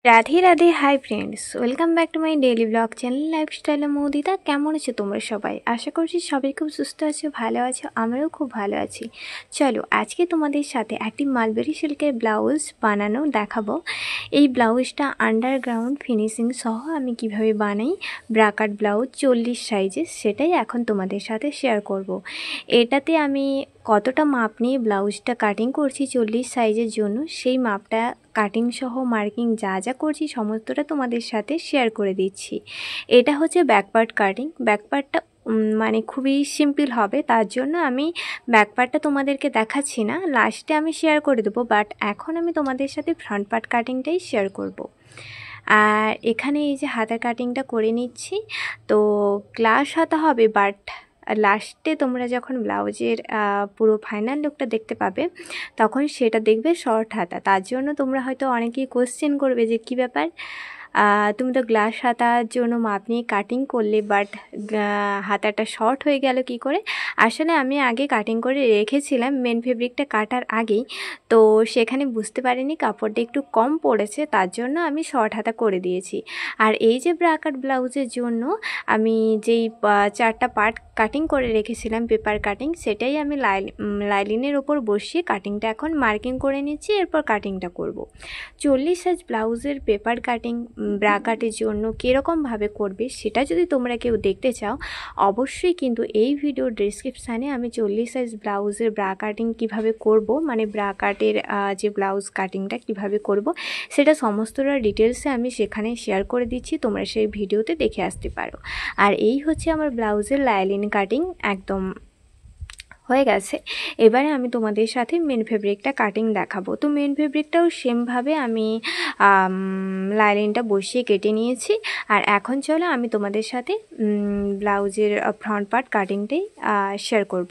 Radhe Radhe, hi friends, welcome back to my daily blog channel lifestyle Moudita. কেমন আছো তোমরা সবাই? আশা করছি সবাই খুব সুস্থ আছো, ভালো আছো। আমরাও খুব ভালো আছি। চলো আজকে তোমাদের সাথে একটি মালবেরি সিল্কের ব্লাউজ বানানো দেখাবো। এই ব্লাউজটা আন্ডারগ্রাউন্ড ফিনিশিং সহ আমি কিভাবে বানাই, ব্রাকাট ব্লাউজ 40 সাইজের, সেটাই এখন তোমাদের সাথে শেয়ার করব। এটাতে আমি কতটা মাপ নিয়ে ব্লাউজটা কাটিং করছি 40 সাইজের জন্য, সেই মাপটা কাটিং সহ মার্কিং যা যা করছি সমস্তটা তোমাদের সাথে শেয়ার করে দিচ্ছি। এটা হচ্ছে ব্যাকপার্ট কাটিং। ব্যাকপার্টটা মানে খুবই সিম্পল হবে, তার জন্য আমি ব্যাকপার্টটা তোমাদেরকে দেখাচ্ছি না, লাস্টে আমি শেয়ার করে দেবো। বাট এখন আমি তোমাদের সাথে ফ্রন্ট পার্ট কাটিংটাই শেয়ার করব। আর এখানে এই যে হাতের কাটিংটা করে নিচ্ছি, তো গ্লাস হাতা হবে, বাট লাস্টে তোমরা যখন ব্লাউজের পুরো ফাইনাল লুকটা দেখতে পাবে তখন সেটা দেখবে শর্ট হাতা। তার জন্য তোমরা হয়তো অনেকেই কোশ্চেন করবে যে কী ব্যাপার, তুমি তো গ্লাস হাতার জন্য মাপ নিয়ে কাটিং করলে, বাট হাতাটা শর্ট হয়ে গেল কি করে? আসলে আমি আগে কাটিং করে রেখেছিলাম মেন ফেব্রিকটা কাটার আগেই, তো সেখানে বুঝতে পারিনি কাপড়টা একটু কম পড়েছে, তার জন্য আমি শর্ট হাতা করে দিয়েছি। আর এই যে ব্রাকাট ব্লাউজের জন্য আমি যেই 4টা পার্ট কাটিং করে রেখেছিলাম পেপার কাটিং, সেটাই আমি লাইলিনের ওপর বসিয়ে কাটিংটা এখন মার্কিং করে নিচ্ছি, এরপর কাটিংটা করব। 40 সাইজ ব্লাউজের পেপার কাটিং ব্রাকাটের জন্য কীরকমভাবে করবে সেটা যদি তোমরা কেউ দেখতে চাও, অবশ্যই কিন্তু এই ভিডিওর ডেসক্রিপশানে আমি 40 সাইজ ব্লাউজের ব্রা কাটিং কীভাবে করব, মানে ব্রাকাটের যে ব্লাউজ কাটিংটা কিভাবে করব সেটা সমস্তটা ডিটেলসে আমি সেখানে শেয়ার করে দিচ্ছি, তোমরা সেই ভিডিওতে দেখে আসতে পারো। আর এই হচ্ছে আমার ব্লাউজের লাইলিন কাটিং একদম হয়ে গেছে। এবারে আমি তোমাদের সাথে মেন ফেব্রিকটা কাটিং দেখাবো। তো মেন ফেব্রিকটাও সেমভাবে আমি লাইলিনটা বসিয়ে কেটে নিয়েছি। আর এখন চলো আমি তোমাদের সাথে ব্লাউজের ফ্রন্ট পার্ট কাটিংটাই শেয়ার করব।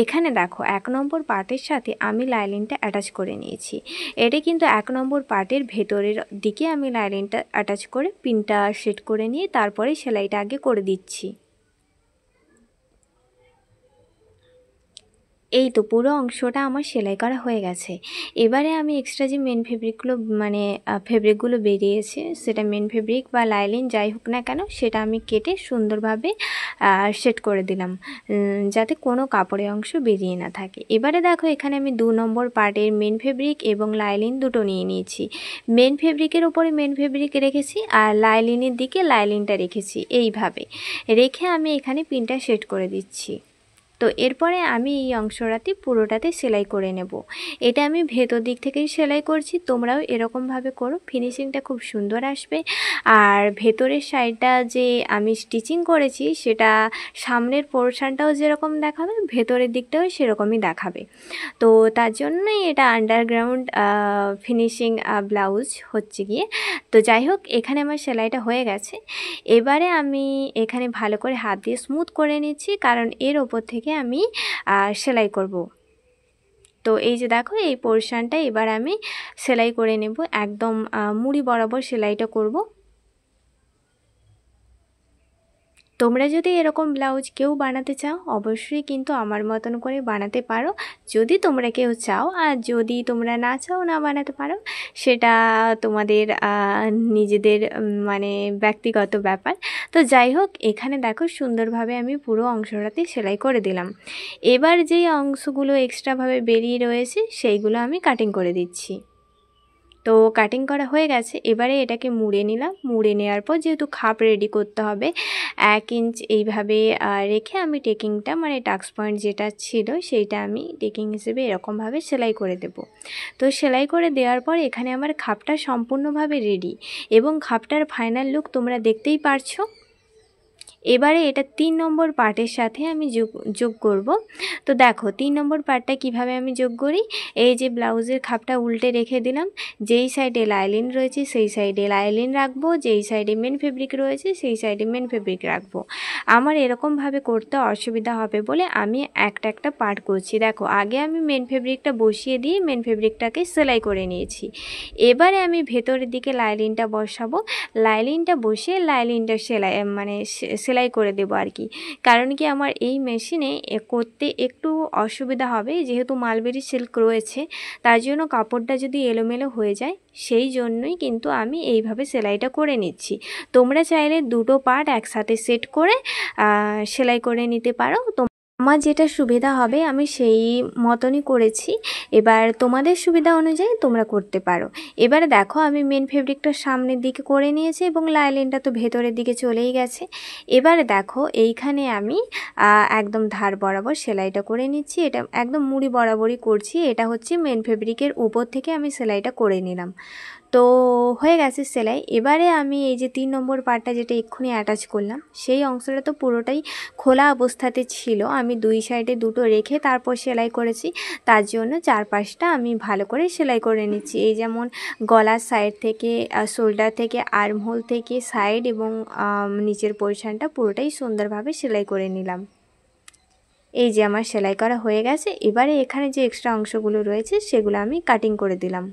এখানে দেখো 1 নম্বর পার্টের সাথে আমি লাইলিনটা অ্যাটাচ করে নিয়েছি। এটা কিন্তু 1 নম্বর পার্টের ভেতরের দিকে আমি লাইলিনটা অ্যাটাচ করে পিনটা সেট করে নিয়ে তারপরে সেলাইটা আগে করে দিচ্ছি। এই তো পুরো অংশটা আমার সেলাই করা হয়ে গেছে। এবারে আমি এক্সট্রা যে মেন ফেব্রিকগুলো মানে ফেব্রিকগুলো বেরিয়েছে, সেটা মেন ফেব্রিক বা লাইলিন যাই হোক না কেন, সেটা আমি কেটে সুন্দরভাবে সেট করে দিলাম, যাতে কোনো কাপড়ের অংশ বেরিয়ে না থাকে। এবারে দেখো এখানে আমি 2 নম্বর পার্টের মেন ফেব্রিক এবং লাইলিন দুটো নিয়ে নিয়েছি। মেন ফেব্রিকের ওপরে মেন ফেব্রিক রেখেছি আর লাইলিনের দিকে লাইলিনটা রেখেছি। এইভাবে রেখে আমি এখানে পিনটা সেট করে দিচ্ছি। তো এরপরে আমি এই অংশটাতে পুরোটাতে সেলাই করে নেব। এটা আমি ভেতর দিক থেকেই সেলাই করছি, তোমরাও এরকমভাবে করো, ফিনিশিংটা খুব সুন্দর আসবে। আর ভেতরের সাইডটা যে আমি স্টিচিং করেছি সেটা সামনের পোর্শনটাও যেরকম দেখাবে ভেতরের দিকটাও সেরকমই দেখাবে। তো তার জন্যই এটা আন্ডারগ্রাউন্ড ফিনিশিং ব্লাউজ হচ্ছে গিয়ে। তো যাই হোক, এখানে আমার সেলাইটা হয়ে গেছে। এবারে আমি এখানে ভালো করে হাত দিয়ে স্মুথ করে নিচ্ছি, কারণ এর ওপর থেকে আমি সেলাই করব। তো এই যে দেখো এই পোর্শনটা এবার আমি সেলাই করে নেব, একদম মুড়ি বরাবর সেলাইটা করব। তোমরা যদি এরকম ব্লাউজ কেউ বানাতে চাও অবশ্যই কিন্তু আমার মতন করে বানাতে পারো, যদি তোমরা কেউ চাও। আর যদি তোমরা না চাও, না বানাতে পারো, সেটা তোমাদের নিজেদের মানে ব্যক্তিগত ব্যাপার। তো যাই হোক, এখানে দেখো সুন্দরভাবে আমি পুরো অংশটাতে সেলাই করে দিলাম। এবার যেই অংশগুলো এক্সট্রাভাবে বেরিয়ে রয়েছে সেইগুলো আমি কাটিং করে দিচ্ছি। তো কাটিং করা হয়ে গেছে। এবারে এটাকে মুড়ে নিলাম। মুড়ে নেওয়ার পর যেহেতু খাপ রেডি করতে হবে, 1 ইঞ্চ এইভাবে রেখে আমি টেকিংটা মানে টাক্স পয়েন্ট যেটা ছিল সেইটা আমি টেকিং হিসেবে এরকমভাবে সেলাই করে দেব। তো সেলাই করে দেওয়ার পর এখানে আমার খাপটা সম্পূর্ণভাবে রেডি এবং খাপটার ফাইনাল লুক তোমরা দেখতেই পারছো। এবারে এটা 3 নম্বর পার্টের সাথে আমি যোগ করব। তো দেখো 3 নম্বর পার্টটা কিভাবে আমি যোগ করি। এই যে ব্লাউজের খাপটা উল্টে রেখে দিলাম, যেই সাইডে লাইলিন রয়েছে সেই সাইডে লাইলিন রাখবো, যেই সাইডে মেন ফেব্রিক রয়েছে সেই সাইডে মেন ফেব্রিক রাখবো। আমার এরকমভাবে করতে অসুবিধা হবে বলে আমি একটা একটা পার্ট করছি। দেখো আগে আমি মেন ফেব্রিকটা বসিয়ে দিয়ে মেন ফেব্রিকটাকে সেলাই করে নিয়েছি। এবারে আমি ভেতরের দিকে লাইলিনটা বসাবো, লাইলিনটা বসিয়ে লাইলিনটা সেলাই সেলাই করে দেবো আর কি। কারণ কি আমার এই মেশিনে করতে একটু অসুবিধা হবে, যেহেতু মালবেরি সিল্ক রয়েছে, তার জন্য কাপড়টা যদি এলোমেলো হয়ে যায়, সেই জন্যই কিন্তু আমি এইভাবে সেলাইটা করে নিচ্ছি। তোমরা চাইলে দুটো পার্ট একসাথে সেট করে সেলাই করে নিতে পারো। আমার যেটা সুবিধা হবে আমি সেই মতনই করেছি। এবার তোমাদের সুবিধা অনুযায়ী তোমরা করতে পারো। এবারে দেখো আমি মেন ফেব্রিকটা সামনের দিকে করে নিয়েছি এবং লাইলিনটা তো ভেতরের দিকে চলেই গেছে। এবারে দেখো এইখানে আমি একদম ধার বরাবর সেলাইটা করে নিচ্ছি। এটা একদম মুড়ি বরাবরই করছি। এটা হচ্ছে মেন ফেব্রিকের উপর থেকে আমি সেলাইটা করে নিলাম। তো হয়ে গেছে সেলাই। এবারে আমি এই যে 3 নম্বর পার্টটা যেটা এক্ষুনি অ্যাটাচ করলাম, সেই অংশটা তো পুরোটাই খোলা অবস্থাতে ছিল। আমি দুই সাইডে দুটো রেখে তারপর সেলাই করেছি। তার জন্য চারপাশটা আমি ভালো করে সেলাই করে নিচ্ছি। এই যেমন গলার সাইড থেকে, শোল্ডার থেকে, আর্মহোল থেকে সাইড এবং নিচের পোর্শনটা পুরোটাই সুন্দরভাবে সেলাই করে নিলাম। এই যে আমার সেলাই করা হয়ে গেছে। এবারে এখানে যে এক্সট্রা অংশগুলো রয়েছে সেগুলো আমি কাটিং করে দিলাম।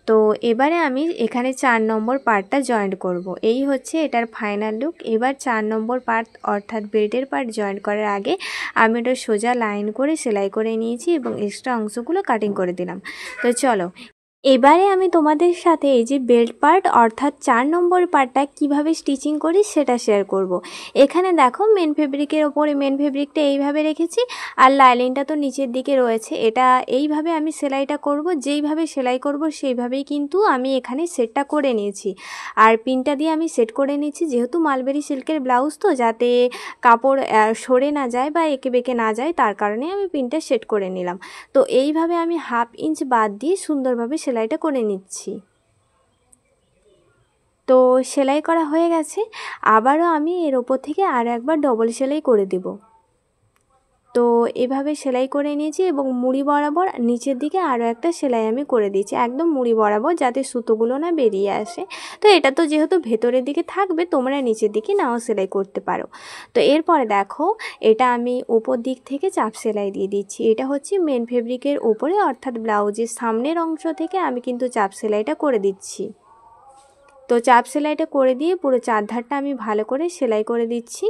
তো এবারে আমি এখানে 4 নম্বর পার্টটা জয়েন্ট করব। এই হচ্ছে এটার ফাইনাল লুক। এবার 4 নম্বর পার্ট অর্থাৎ বেল্টের পার্ট জয়েন্ট করার আগে আমি ওটা সোজা লাইন করে সেলাই করে নিয়েছি এবং এক্সট্রা অংশগুলো কাটিং করে দিলাম। তো চলো এবারে আমি তোমাদের সাথে এই যে বেল্ট পার্ট অর্থাৎ 4 নম্বর পার্টটা কিভাবে স্টিচিং করি সেটা শেয়ার করব। এখানে দেখো মেন ফেব্রিকের ওপরে মেন ফেব্রিকটা এইভাবে রেখেছি আর লাইলিনটা তো নিচের দিকে রয়েছে। এটা এইভাবে আমি সেলাইটা করব, যেইভাবে সেলাই করব সেইভাবেই কিন্তু আমি এখানে সেটটা করে নিয়েছি। আর পিনটা দিয়ে আমি সেট করে নিয়েছি, যেহেতু মালবেরি সিল্কের ব্লাউজ তো, যাতে কাপড় সরে না যায় বা এঁকে বেঁকে না যায়, তার কারণে আমি পিনটা সেট করে নিলাম। তো এইভাবে আমি 1/2 ইঞ্চ বাদ দিয়ে সুন্দরভাবে সেলাইটা করে নিচ্ছি। তো সেলাই করা হয়ে গেছে। আবারও আমি এর ওপর থেকে আরও একবার ডবল সেলাই করে দেব। তো এভাবে সেলাই করে নিয়েছি এবং মুড়ি বরাবর নিচের দিকে আরও একটা সেলাই আমি করে দিয়েছি, একদম মুড়ি বরাবর, যাতে সুতোগুলো না বেরিয়ে আসে। তো এটা তো যেহেতু ভেতরের দিকে থাকবে, তোমরা নিচের দিকে নাও সেলাই করতে পারো। তো এরপরে দেখো এটা আমি উপর দিক থেকে চাপ সেলাই দিয়ে দিচ্ছি। এটা হচ্ছে মেন ফেব্রিকের উপরে অর্থাৎ ব্লাউজের সামনের অংশ থেকে আমি কিন্তু চাপ সেলাইটা করে দিচ্ছি। তো চাপ সেলাইটা করে দিয়ে পুরো চারধারটা আমি ভালো করে সেলাই করে দিচ্ছি।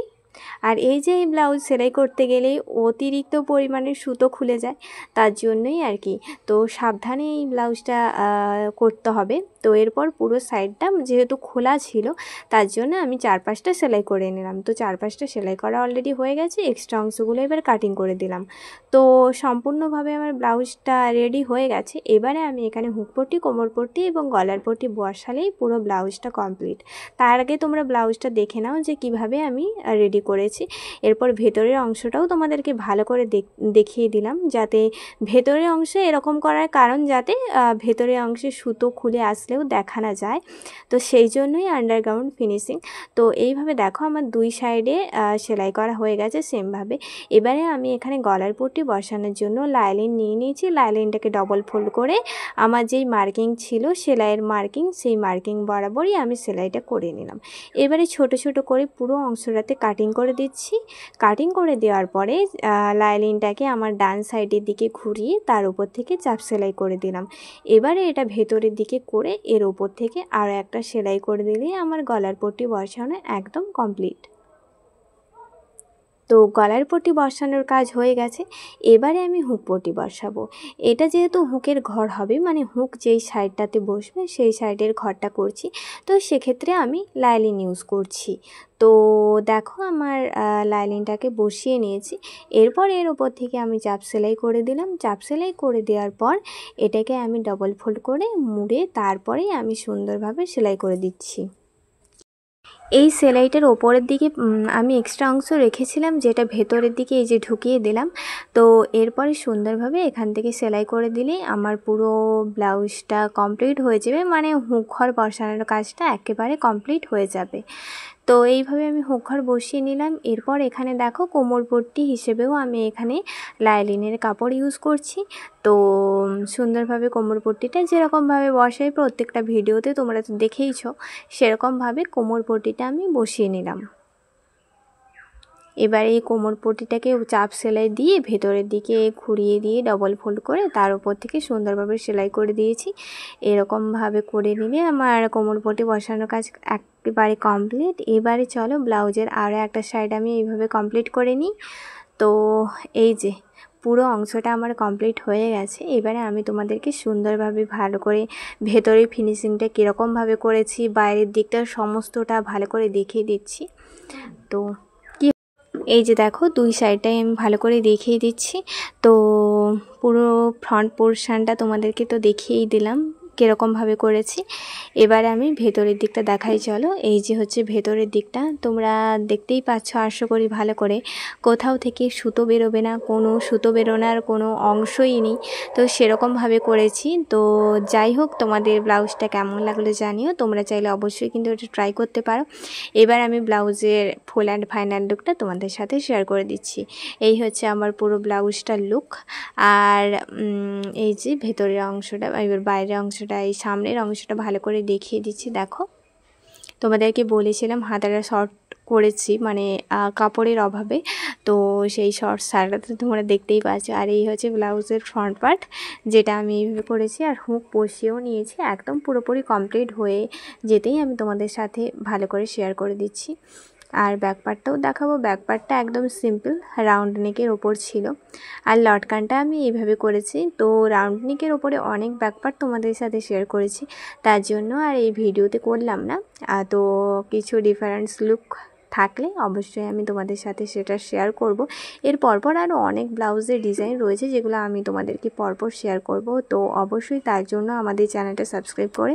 আর এই যে এই ব্লাউজ সেলাই করতে গেলেই অতিরিক্ত পরিমাণে সুতো খুলে যায়, তার জন্যই আর কি। তো সাবধানে এই ব্লাউজটা করতে হবে। তো এরপর পুরো সাইডটা যেহেতু খোলা ছিল, তার জন্য আমি চারপাশটা সেলাই করে নিলাম। তো চারপাশটা সেলাই করা অলরেডি হয়ে গেছে। এক্সট্রা অংশগুলো এবার কাটিং করে দিলাম। তো সম্পূর্ণভাবে আমার ব্লাউজটা রেডি হয়ে গেছে। এবারে আমি এখানে হুকপট্টি, কোমরপট্টি এবং গলার পট্টি বসালেই পুরো ব্লাউজটা কমপ্লিট। তার আগে তোমরা ব্লাউজটা দেখে নাও যে কিভাবে আমি রেডি করেছি। এরপর ভেতরের অংশটাও তোমাদেরকে ভালো করে দেখিয়ে দিলাম, যাতে ভেতরের অংশে এরকম করার কারণ যাতে ভেতরের অংশে সুতো খুলে আসলেও দেখা না যায়। তো সেই জন্যই আন্ডারগ্রাউন্ড ফিনিশিং। তো এইভাবে দেখো আমার দুই সাইডে সেলাই করা হয়ে গেছে সেমভাবে। এবারে আমি এখানে গলার পট্টি বসানোর জন্য লাইলিন নিয়ে নিয়েছি। লাইলিনটাকে ডবল ফোল্ড করে আমার যেই মার্কিং ছিল সেলাইয়ের মার্কিং, সেই মার্কিং বরাবরই আমি সেলাইটা করে নিলাম। এবারে ছোট ছোট করে পুরো অংশটাতে কাটিং করে দিচ্ছি। কাটিং করে দেওয়ার পরে লাইলিনটাকে আমার ডান সাইডের দিকে ঘুরিয়ে তার উপর থেকে চাপ সেলাই করে দিলাম। এবারে এটা ভেতরের দিকে করে এর উপর থেকে আরও একটা সেলাই করে দিলেই আমার গলার পট্টি বসানো একদম কমপ্লিট। তো গলার পট্টি বসানোর কাজ হয়ে গেছে। এবারে আমি হুক পট্টি বসাবো। এটা যেহেতু হুকের ঘর হবে, মানে হুক যেই সাইডটাতে বসবে সেই সাইডের ঘরটা করছি, তো সেক্ষেত্রে আমি লাইলিন ইউজ করছি। তো দেখো আমার লাইলিনটাকে বসিয়ে নিয়েছি। এরপর এর ওপর থেকে আমি চাপ সেলাই করে দিলাম। চাপ সেলাই করে দেওয়ার পর এটাকে আমি ডবল ফোল্ড করে মুড়ে তারপরেই আমি সুন্দরভাবে সেলাই করে দিচ্ছি। এই সেলাইটার ওপরের দিকে আমি এক্সট্রা অংশ রেখেছিলাম, যেটা ভেতরের দিকে এই যে ঢুকিয়ে দিলাম। তো এরপরে সুন্দরভাবে এখান থেকে সেলাই করে দিলেই আমার পুরো ব্লাউজটা কমপ্লিট হয়ে যাবে, মানে হুক ঘর বসানোর কাজটা একেবারে কমপ্লিট হয়ে যাবে। তো এইভাবে আমি হুক ঘর বসিয়ে নিলাম। এরপর এখানে দেখো কোমরপট্টি হিসেবেও আমি এখানে লাইলিনের কাপড় ইউজ করছি। তো সুন্দরভাবে কোমরপট্টিটা যেরকমভাবে বসাই প্রত্যেকটা ভিডিওতে তোমরা তো দেখেইছো, সেরকমভাবে কোমরপট্টিটা আমি বসিয়ে নিলাম। এবার এই কোমর পট্টিটাকে চাপ সেলাই দিয়ে ভেতরের দিকে ঘুরিয়ে দিয়ে ডবল ফোল্ড করে তার উপর থেকে সুন্দরভাবে সেলাই করে দিয়েছি। এরকমভাবে করে নিলে আমার কোমর পট্টি বসানোর কাজ একেবারে কমপ্লিট। এবারে চলো ব্লাউজের আরও একটা সাইড আমি এইভাবে কমপ্লিট করে নিই। তো এই যে পুরো অংশটা আমার কমপ্লিট হয়ে গেছে। এবারে আমি তোমাদেরকে সুন্দরভাবে ভালো করে ভেতরের ফিনিশিংটা কীরকমভাবে করেছি, বাইরের দিকটা সমস্তটা ভালো করে দেখিয়ে দিচ্ছি। তো এই যে দেখো দুই সাইডটাই আমি ভালো করে দেখিয়ে দিচ্ছি। তো পুরো ফ্রন্ট পোর্শনটা তোমাদেরকে তো দেখিয়েই দিলাম কীরকমভাবে করেছি। এবারে আমি ভেতরের দিকটা দেখাই চলো। এই যে হচ্ছে ভেতরের দিকটা, তোমরা দেখতেই পাচ্ছ আশা করি ভালো করে। কোথাও থেকে সুতো বেরোবে না, কোনো সুতো বেরোনোর কোনো অংশই নেই। তো সেরকমভাবে করেছি। তো যাই হোক, তোমাদের ব্লাউজটা কেমন লাগলো জানিও। তোমরা চাইলে অবশ্যই কিন্তু এটা ট্রাই করতে পারো। এবার আমি ব্লাউজের ফুল অ্যান্ড ফাইনাল লুকটা তোমাদের সাথে শেয়ার করে দিচ্ছি। এই হচ্ছে আমার পুরো ব্লাউজটার লুক। আর এই যে ভেতরের অংশটা, এবার বাইরের অংশটা, এই সামনের অংশটা ভালো করে দেখিয়ে দিচ্ছি। দেখো, তোমাদেরকে বলেছিলাম হাতাটা শর্ট করেছি মানে কাপড়ের অভাবে, তো সেই শর্ট সাইডটা তোমরা দেখতেই পাচ্ছ। আর এই হচ্ছে ব্লাউজের ফ্রন্ট পার্ট, যেটা আমি এইভাবে করেছি আর হুক বসিয়েও নিয়েছি। একদম পুরোপুরি কমপ্লিট হয়ে যেতেই আমি তোমাদের সাথে ভালো করে শেয়ার করে দিচ্ছি। আর ব্যাক পার্টটাও দেখাবো। ব্যাক পার্টটা একদম সিম্পল রাউন্ড নেকের ওপর ছিল। আর লটকানটা আমি এইভাবে করেছি। তো রাউন্ড নেকের ওপরে অনেক ব্যাক পার্ট তোমাদের সাথে শেয়ার করেছি, তার জন্য আর এই ভিডিওতে করলাম না। তো কিছু ডিফারেন্স লুক থাকলে অবশ্যই আমি তোমাদের সাথে সেটা শেয়ার করব। এর পরপর আরও অনেক ব্লাউজের ডিজাইন রয়েছে যেগুলো আমি তোমাদেরকে পরপর শেয়ার করব। তো অবশ্যই তার জন্য আমাদের চ্যানেলটা সাবস্ক্রাইব করে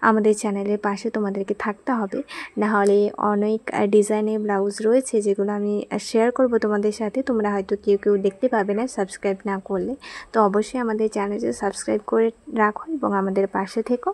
আমাদের চ্যানেলের পাশে তোমাদেরকে থাকতে হবে। নাহলে অনেক ডিজাইনের ব্লাউজ রয়েছে যেগুলো আমি শেয়ার করব তোমাদের সাথে, তোমরা হয়তো কেউ কেউ দেখতে পাবে না সাবস্ক্রাইব না করলে। তো অবশ্যই আমাদের চ্যানেলটা সাবস্ক্রাইব করে রাখো এবং আমাদের পাশে থেকো।